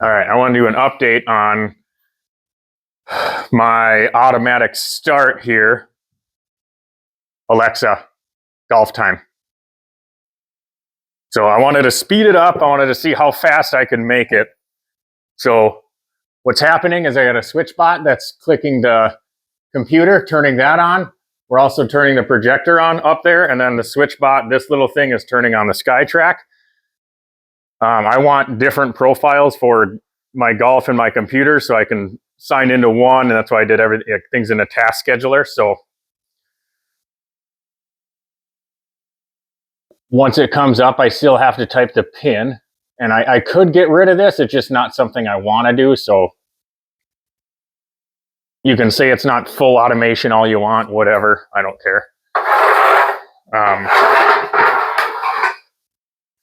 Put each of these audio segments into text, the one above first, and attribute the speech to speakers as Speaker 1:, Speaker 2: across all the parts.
Speaker 1: All right, I want to do an update on my automatic start here. Alexa, golf time. So I wanted to speed it up. I wanted to see how fast I can make it. So what's happening is I got a switch bot that's clicking the computer, turning that on. We're also turning the projector on up there, and then the switch bot, this little thing is turning on the SkyTrack. I want different profiles for my golf and my computer so I can sign into one, and that's why I did things in a task scheduler. So once it comes up, I still have to type the PIN, and I could get rid of this. It's just not something I want to do. So you can say it's not full automation all you want, whatever. I don't care.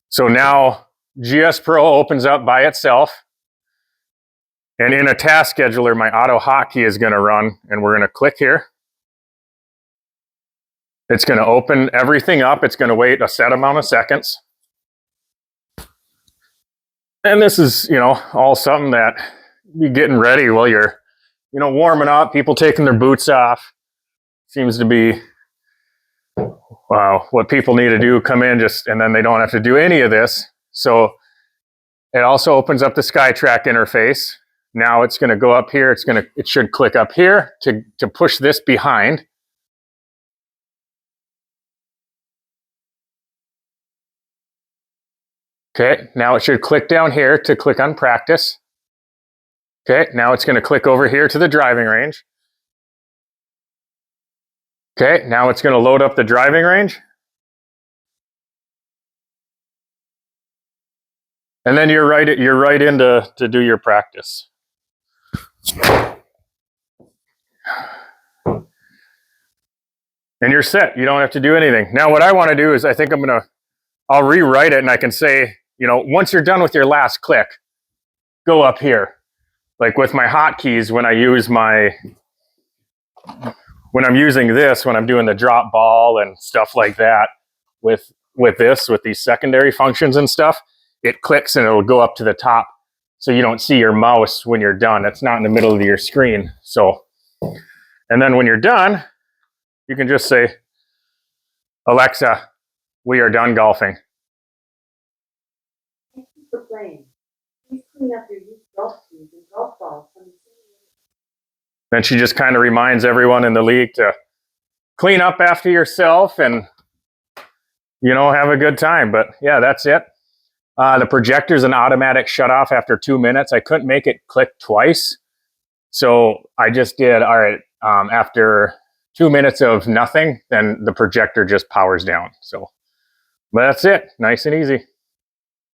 Speaker 1: So now GS Pro opens up by itself. And in a task scheduler, my auto hotkey is going to run, and we're going to click here. It's going to open everything up. It's going to wait a set amount of seconds. And this is, all something that you're getting ready while you're, warming up, people taking their boots off. Seems to be, what people need to do, come in and then they don't have to do any of this. So it also opens up the SkyTrack interface. Now it's going to go up here. It should click up here to push this behind. Okay, now it should click down here to click on practice. Okay, now it's going to click over here to the driving range. Okay, now it's going to load up the driving range. And then you're right in to do your practice. And you're set. You don't have to do anything. Now what I want to do is I'll rewrite it, and I can say, once you're done with your last click, go up here. Like with my hotkeys, when I'm using this, when I'm doing the drop ball and stuff like that, with these secondary functions and stuff, it clicks and it'll go up to the top, so you don't see your mouse when you're done. It's not in the middle of your screen. So, and then when you're done, you can just say, Alexa, we are done golfing.
Speaker 2: Thank you for playing. Please clean up your used golf shoes and golf balls from the ceiling.
Speaker 1: Then she just kind of reminds everyone in the league to clean up after yourself and, have a good time. But yeah, that's it. The projector's an automatic shut off after 2 minutes. I couldn't make it click twice. So I just did, all right, after 2 minutes of nothing, then the projector just powers down. So, but that's it. Nice and easy.